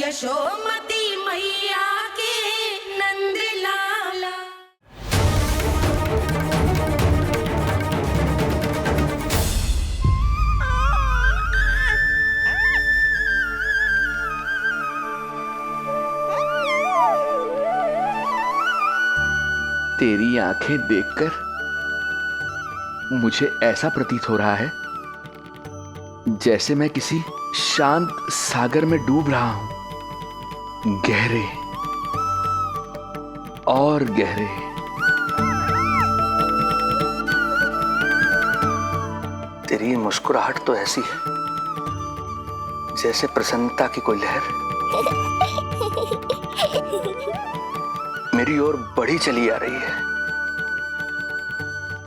यशोमती मैया के नंद लाला। तेरी आंखें देखकर मुझे ऐसा प्रतीत हो रहा है जैसे मैं किसी शांत सागर में डूब रहा हूं, गहरे और गहरे। तेरी मुस्कुराहट तो ऐसी है जैसे प्रसन्नता की कोई लहर मेरी ओर बढ़ी चली आ रही है।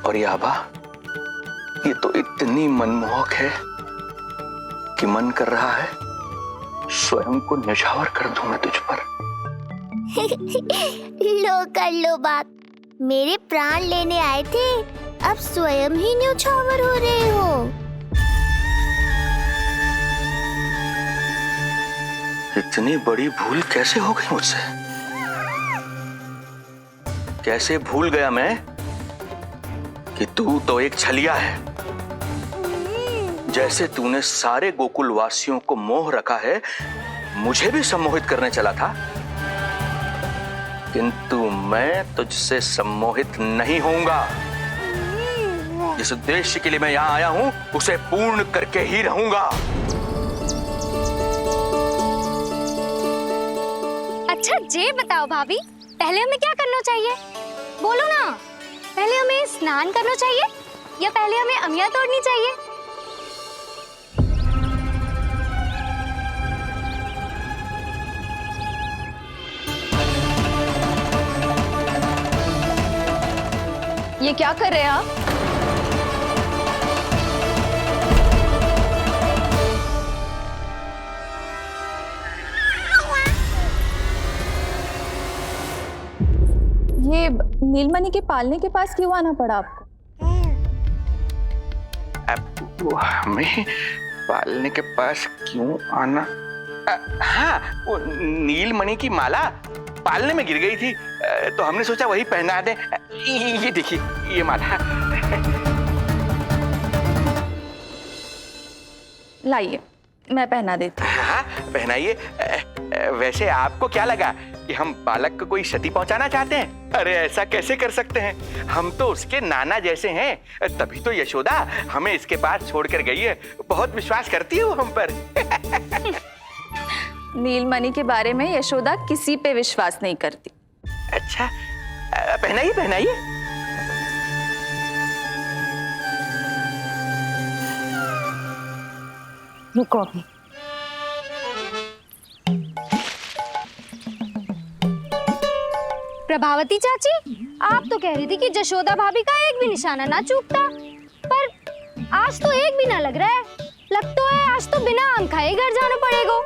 और ये आभा, ये तो इतनी मनमोहक है कि मन कर रहा है स्वयं को न्यौछावर कर दूं मैं तुझ पर। लो कर लो बात, मेरे प्राण लेने आए थे, अब स्वयं ही न्यौछावर हो रहे हो। इतनी बड़ी भूल कैसे हो गई मुझसे? कैसे भूल गया मैं कि तू तो एक छलिया है। जैसे तूने सारे गोकुल वासियों को मोह रखा है, मुझे भी सम्मोहित करने चला था, किंतु मैं तुझसे सम्मोहित नहीं होऊंगा। जिस उद्देश्य के लिए मैं यहां आया हूं उसे पूर्ण करके ही रहूंगा। अच्छा ये बताओ भाभी, पहले हमें क्या करना चाहिए? बोलो ना, पहले हमें स्नान करना चाहिए या पहले हमें अमिया तोड़नी चाहिए? ये क्या कर रहे हैं आप? ये नीलमणि के पालने के पास क्यों आना पड़ा आपको? अब हमें पालने के पास क्यों आना? हाँ, वो नीलमणि की माला पालने में गिर गई थी, तो हमने सोचा वही पहना दे। ये देखिए, ये माला। लाइए, मैं पहना देती हूँ। हाँ, पहनाइए। वैसे आपको क्या लगा कि हम बालक को कोई क्षति पहुंचाना चाहते हैं? अरे ऐसा कैसे कर सकते हैं? हम तो उसके नाना जैसे हैं, तभी तो यशोदा हमें इसके पास छोड़कर गई है। बहुत विश्वास करती है वो हम पर। नीलमणि के बारे में यशोदा किसी पे विश्वास नहीं करती। अच्छा, पहनाइए पहनाइए। रुको अभी। प्रभावती चाची, आप तो कह रही थी कि जशोदा भाभी का एक भी निशाना ना चूकता, पर आज तो एक भी ना लग रहा है। लग तो है आज तो बिना आम खाए घर जाना पड़ेगा।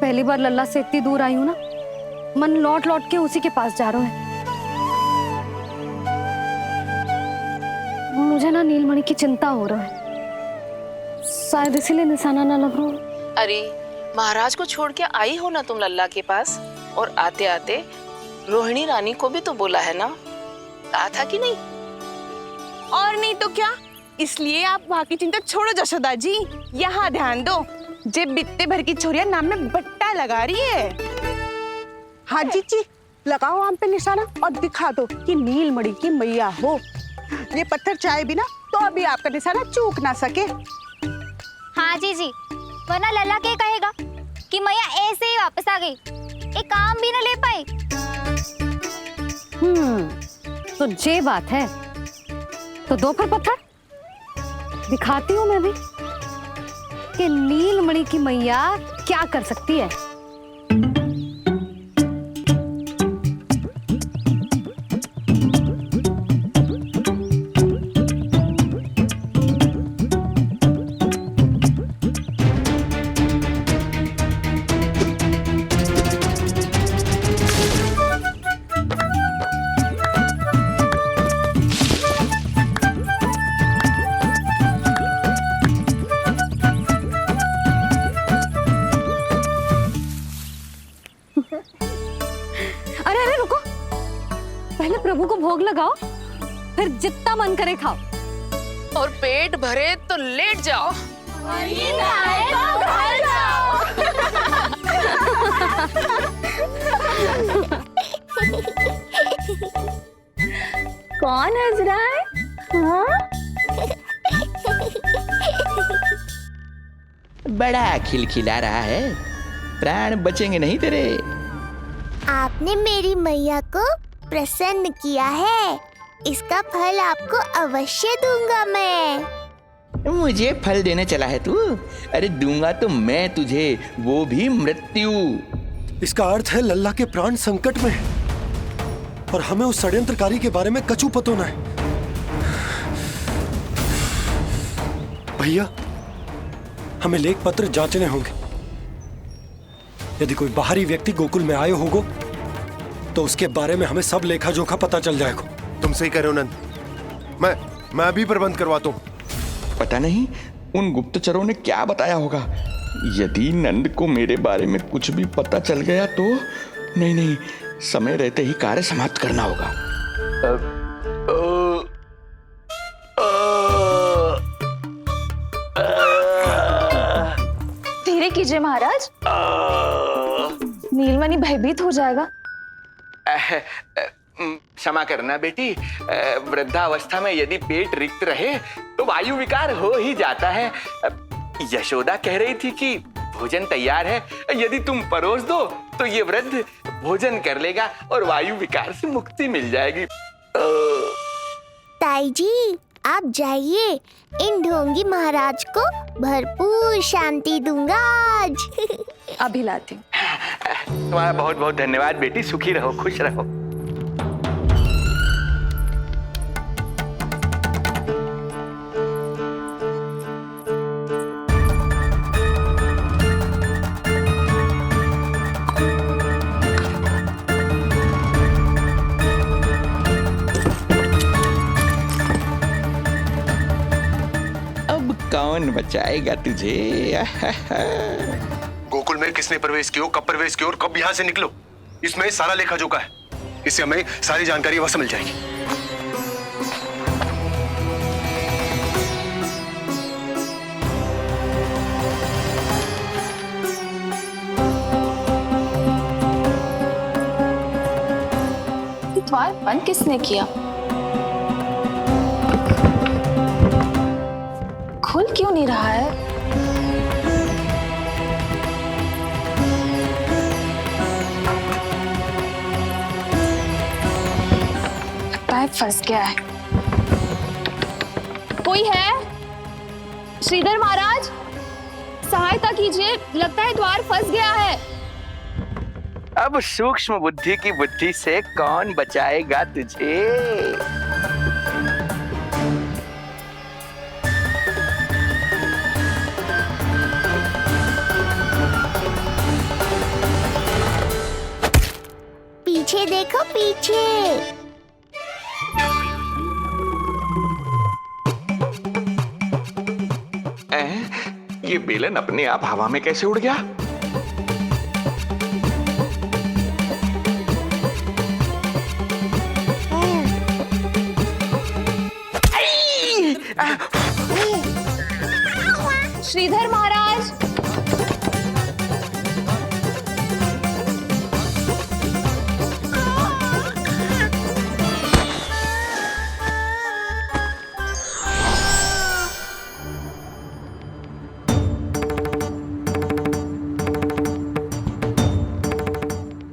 पहली बार लल्ला से इतनी दूर आई हूँ ना, मन लौट लौट के उसी के पास जा रहा है। मुझे ना नीलमणि की चिंता हो रहा है, शायद इसीलिए निशाना ना लग रहा हो। अरे महाराज को छोड़ के आई हो ना तुम लल्ला के पास, और आते आते रोहिणी रानी को भी तो बोला है ना, कहा था कि नहीं? और नहीं तो क्या, इसलिए आप वहाँ की चिंता छोड़ो जशोदा जी, यहाँ ध्यान दो। जे बित्ते भर की छोरिया नाम में बट्टा लगा रही है। हाँ जी, लगाओ आम पे निशाना और दिखा दो कि नीलमणि की मैया हो। ये पत्थर चाहे भी ना तो अभी आपका निशाना चूक ना सके। हाँ जी, वरना लल्ला के कहेगा कि मैया ऐसे ही वापस आ गई, एक काम भी ना ले पाई। तो ये बात है, तो दो फिर पत्थर दिखाती हूँ मैं भी कि नीलमणि की मैया क्या कर सकती है। प्रभु को भोग लगाओ, फिर जितना मन करे खाओ। और पेट भरे तो लेट जाओ। कौन हंस रहा है? हाँ? बड़ा खिलखिला रहा है, प्राण बचेंगे नहीं तेरे। आपने मेरी मैया को प्रसन्न किया है, इसका फल आपको अवश्य दूंगा मैं। मुझे फल देने चला है तू? अरे दूंगा तो मैं तुझे, वो भी मृत्यु। इसका अर्थ है लल्ला के प्राण संकट में है और हमें उस षड्यंत्रकारी के बारे में कचू पता होना है। भैया, हमें लेख पत्र जांचने होंगे। यदि कोई बाहरी व्यक्ति गोकुल में आए होगो तो उसके बारे में हमें सब लेखा जोखा पता चल जाएगा। तुम सही कह रहे हो नंद, मैं अभी प्रबंध करवाता हूँ। पता नहीं उन गुप्तचरों ने क्या बताया होगा। यदि नंद को मेरे बारे में कुछ भी पता चल गया तो नहीं, समय रहते ही कार्य समाप्त करना होगा। धीरे कीजिए महाराज, नीलमणि भयभीत हो जाएगा। क्षमा करना बेटी, वृद्धावस्था में यदि पेट रिक्त रहे तो वायु विकार हो ही जाता है। यशोदा कह रही थी कि भोजन तैयार है, यदि तुम परोस दो तो ये वृद्ध भोजन कर लेगा और वायु विकार से मुक्ति मिल जाएगी। ताई जी, आप जाइए, इन ढोंगी महाराज को भरपूर शांति दूंगा आज। अभी लाती हूँ। तुम्हारा बहुत बहुत धन्यवाद बेटी, सुखी रहो, खुश रहो। कौन बचाएगा तुझे? गोकुल में किसने प्रवेश किया, कब प्रवेश किया और कब यहाँ से निकलो, इसमें सारा लेखा जोखा है। इससे हमें सारी जानकारी वहां से मिल जाएगी। द्वार बंद किसने किया? खुल क्यों नहीं रहा है? लगता है फंस गया है। कोई है? श्रीधर महाराज, सहायता कीजिए, लगता है द्वार फंस गया है। अब सूक्ष्म बुद्धि की बुद्धि से कौन बचाएगा तुझे? पीछे देखो, पीछे। ये बेलन अपने आप हवा में कैसे उड़ गया? श्रीधर महाराज,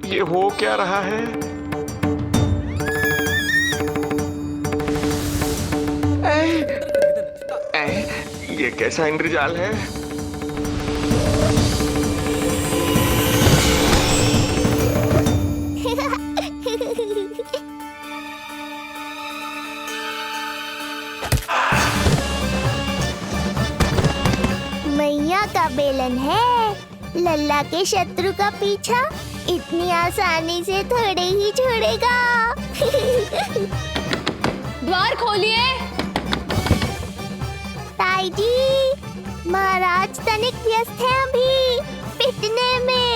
ये हो क्या रहा है? ये कैसा इंद्रजाल है? मैया का बेलन है, लल्ला के शत्रु का पीछा इतनी आसानी से थोड़े ही छोड़ेगा। द्वार खोलिए। ताई जी, महाराज तनिक व्यस्त हैं अभी पिटने में।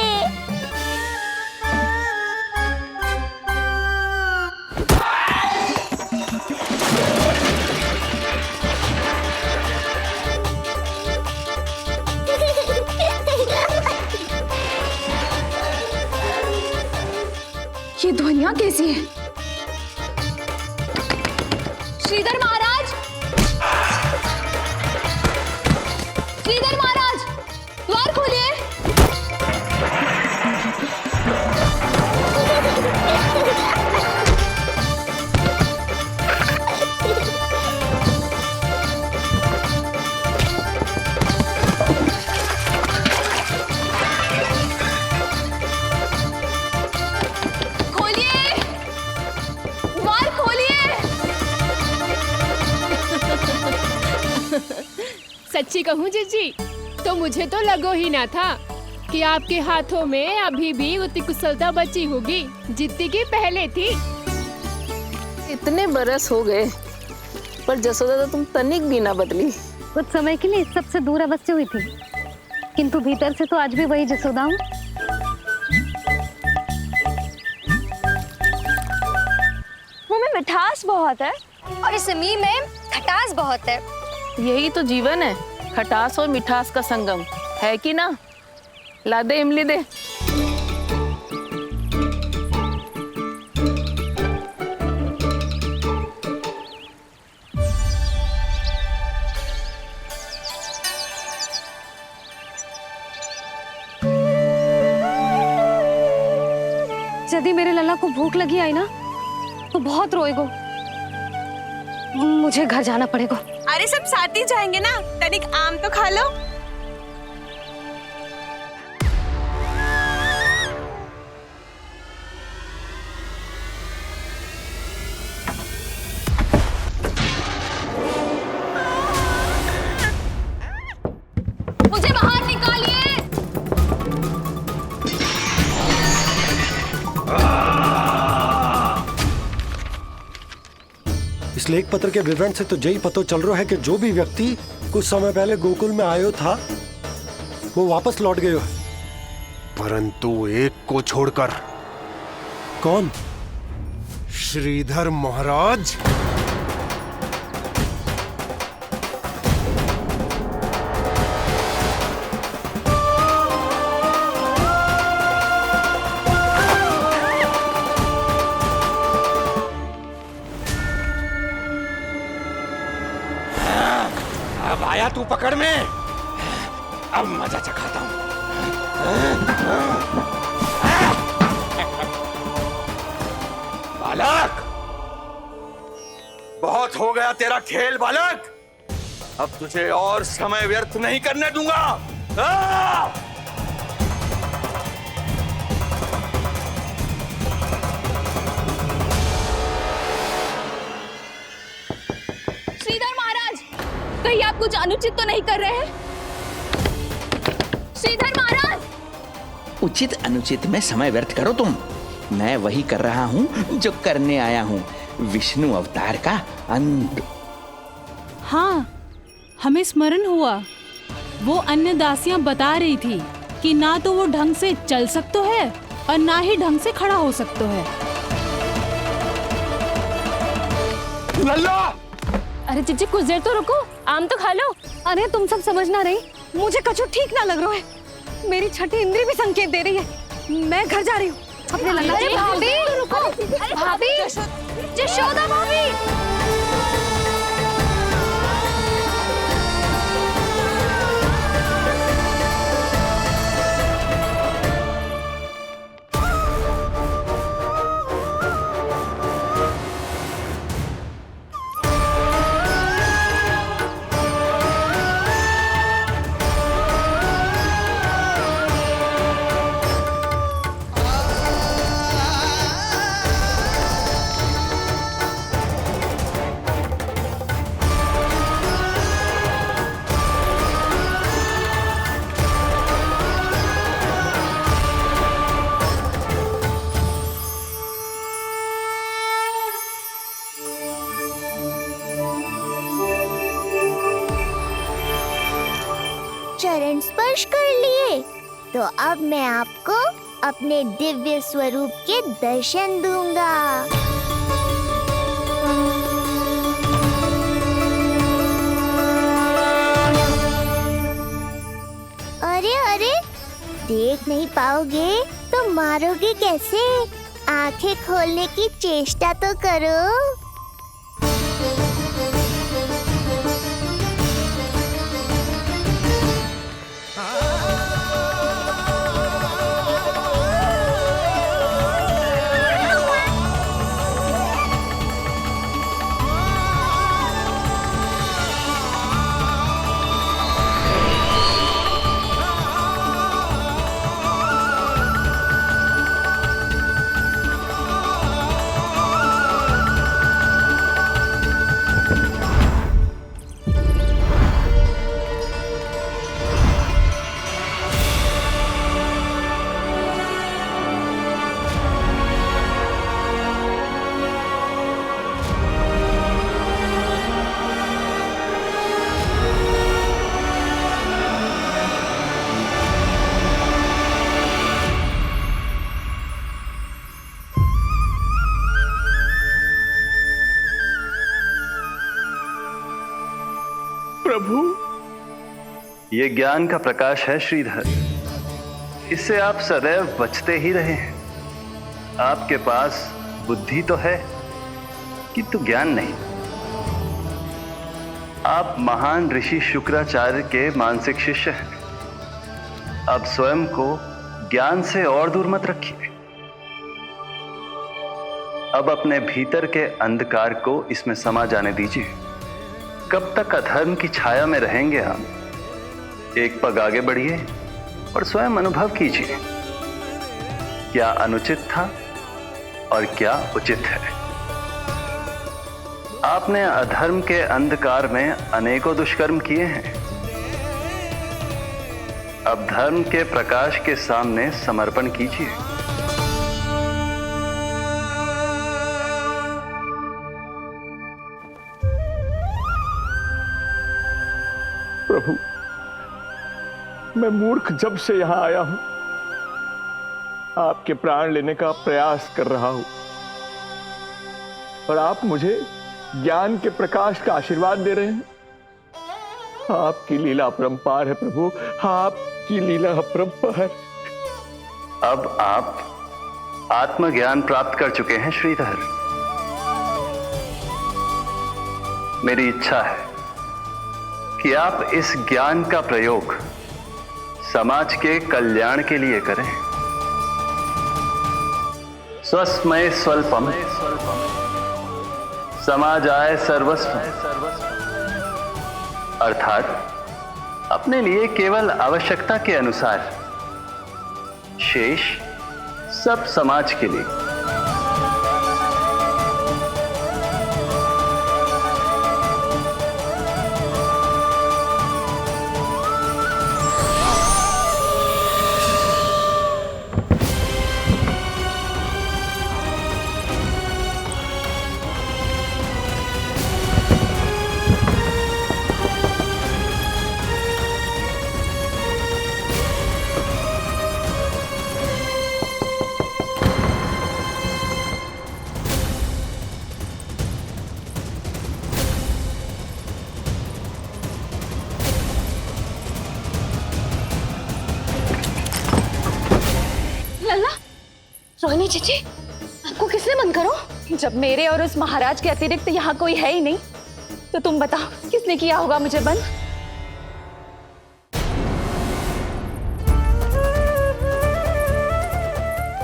ये ध्वनियां कैसी हैं? श्रीधर महाराज! श्रीधर महाराज! द्वार खोलिए! खोलिए! द्वार खोलिए! सच्ची कहूँ जीजी, तो मुझे तो लगो ही ना था कि आपके हाथों में अभी भी उतनी कुशलता बची होगी जितनी की पहले थी। इतने बरस हो गए पर जसोदा तो तुम तनिक भी ना बदली। कुछ समय के लिए सबसे दूर अवश्य हुई थी, किंतु भीतर से तो आज भी वही जसोदा हूँ। मुंह में मिठास बहुत है और इस मी में खटास बहुत है। यही तो जीवन है, खटास और मिठास का संगम, है कि ना? ला दे इमली दे। यदि मेरे लल्ला को भूख लगी आई ना तो बहुत रोएगो। मुझे घर जाना पड़ेगा। अरे सब साथ ही जाएंगे ना, तनिक आम तो खा लो। मुझे बाहर निकालिए! इस लेख पत्र के विवरण से तो यही पता चल रहा है कि जो भी व्यक्ति कुछ समय पहले गोकुल में आयो था वो वापस लौट गयो है। परंतु एक को छोड़कर। कौन? श्रीधर महाराज। अब आया तू पकड़ में, अब मजा चखाता हूं। बालक, बहुत हो गया तेरा खेल बालक, अब तुझे और समय व्यर्थ नहीं करने दूंगा। श्रीधर महाराज, कहीं आप कुछ अनुचित तो नहीं कर रहे हैं? श्रीधर महाराज! उचित अनुचित में समय व्यर्थ करो तुम, मैं वही कर रहा हूं जो करने आया हूं, विष्णु अवतार का अंत। हाँ, हमें स्मरण हुआ। वो अन्य दासियां बता रही थी कि ना तो वो ढंग से चल सकते है और ना ही ढंग से खड़ा हो सकते है। लल्ला! अरे जीजी कुछ देर तो रुको, आम तो खा लो। अरे तुम सब समझ ना रही, मुझे कछु ठीक ना लग रहा है। मेरी छठी इंद्री भी संकेत दे रही है। मैं घर जा रही हूँ अपने लल्ला। अरे भाभी रुको, अरे भाभी, जशोदा भाभी। चरण स्पर्श कर लिए तो अब मैं आपको अपने दिव्य स्वरूप के दर्शन दूंगा। अरे अरे, देख नहीं पाओगे तो मारोगे कैसे? आंखें खोलने की चेष्टा तो करो। प्रभु, ये ज्ञान का प्रकाश है श्रीधर। इससे आप सदैव बचते ही रहे हैं। आपके पास बुद्धि तो है किंतु ज्ञान नहीं। आप महान ऋषि शुक्राचार्य के मानसिक शिष्य हैं। अब स्वयं को ज्ञान से और दूर मत रखिए। अब अपने भीतर के अंधकार को इसमें समा जाने दीजिए। कब तक अधर्म की छाया में रहेंगे हम? एक पग आगे बढ़िए और स्वयं अनुभव कीजिए क्या अनुचित था और क्या उचित है। आपने अधर्म के अंधकार में अनेकों दुष्कर्म किए हैं। अब धर्म के प्रकाश के सामने समर्पण कीजिए। प्रभु, मैं मूर्ख जब से यहां आया हूं, आपके प्राण लेने का प्रयास कर रहा हूं और आप मुझे ज्ञान के प्रकाश का आशीर्वाद दे रहे हैं। आपकी लीला अपरंपार है प्रभु, आपकी लीला अपरंपार। अब आप आत्मज्ञान प्राप्त कर चुके हैं श्रीधर। मेरी इच्छा है कि आप इस ज्ञान का प्रयोग समाज के कल्याण के लिए करें। स्वस्मय स्वल्पम समाजाय सर्वस्व, अर्थात अपने लिए केवल आवश्यकता के अनुसार, शेष सब समाज के लिए। रोहिणी जीजी, आपको किसने बंद करो? जब मेरे और उस महाराज के अतिरिक्त यहाँ कोई है ही नहीं, तो तुम बताओ किसने किया होगा मुझे बंद?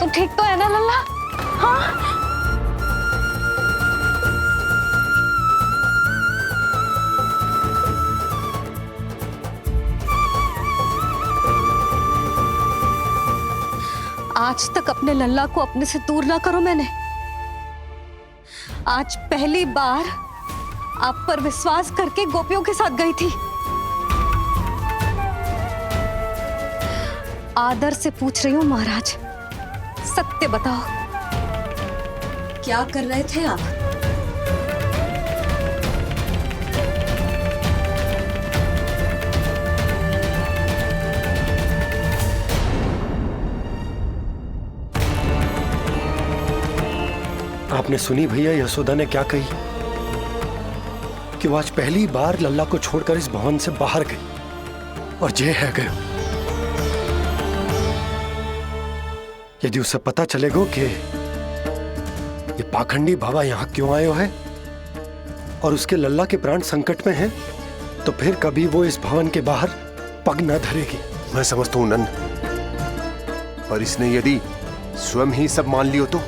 तुम ठीक तो है ना लल्ला? हाँ? आज तक अपने लल्ला को अपने से दूर ना करो मैंने। आज पहली बार आप पर विश्वास करके गोपियों के साथ गई थी। आदर से पूछ रही हूं महाराज, सत्य बताओ, क्या कर रहे थे आप? आपने सुनी भैया यशोदा ने क्या कही? कि वो आज पहली बार लल्ला को छोड़कर इस भवन से बाहर गई और जे है गए। यदि उसे पता चलेगा कि ये पाखंडी बाबा यहाँ क्यों आयो है? और उसके लल्ला के प्राण संकट में हैं, तो फिर कभी वो इस भवन के बाहर पग न धरेगी। मैं समझता हूं नंद, पर इसने यदि स्वयं ही सब मान लियो तो?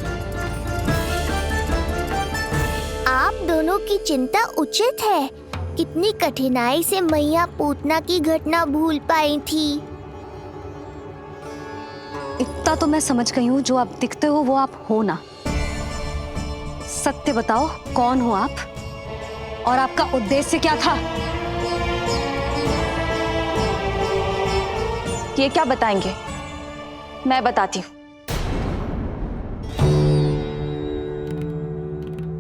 आप दोनों की चिंता उचित है। कितनी कठिनाई से मैया पूतना की घटना भूल पाई थी। इतना तो मैं समझ गई हूँ, जो आप दिखते हो वो आप हो ना। सत्य बताओ, कौन हो आप और आपका उद्देश्य क्या था? ये क्या बताएंगे, मैं बताती हूँ।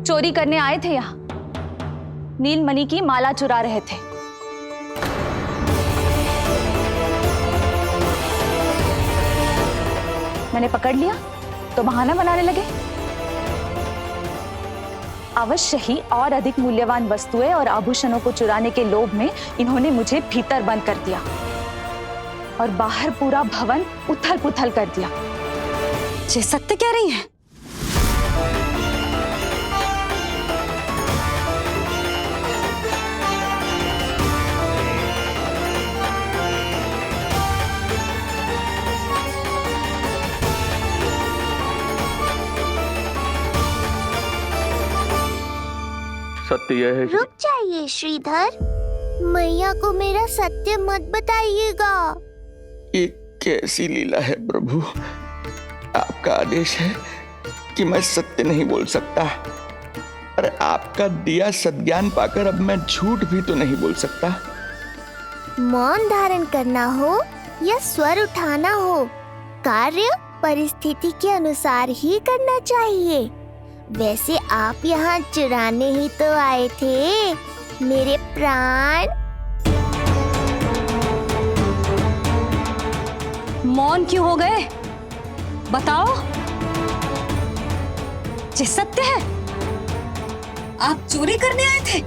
चोरी करने आए थे यहाँ, नीलमणि की माला चुरा रहे थे। मैंने पकड़ लिया तो बहाना बनाने लगे। अवश्य ही और अधिक मूल्यवान वस्तुएं और आभूषणों को चुराने के लोभ में इन्होंने मुझे भीतर बंद कर दिया और बाहर पूरा भवन उथल पुथल कर दिया। ये सत्य कह रही हैं? सत्य यह है। रुक जाइए श्रीधर, मैया को मेरा सत्य मत बताइएगा। ये कैसी लीला है प्रभु? आपका आदेश है कि मैं सत्य नहीं बोल सकता, और आपका दिया सद्ज्ञान पाकर अब मैं झूठ भी तो नहीं बोल सकता। मौन धारण करना हो या स्वर उठाना हो, कार्य परिस्थिति के अनुसार ही करना चाहिए। वैसे आप यहाँ चुराने ही तो आए थे मेरे प्राण। मौन क्यों हो गए? बताओ, ये सत्य है? आप चोरी करने आए थे?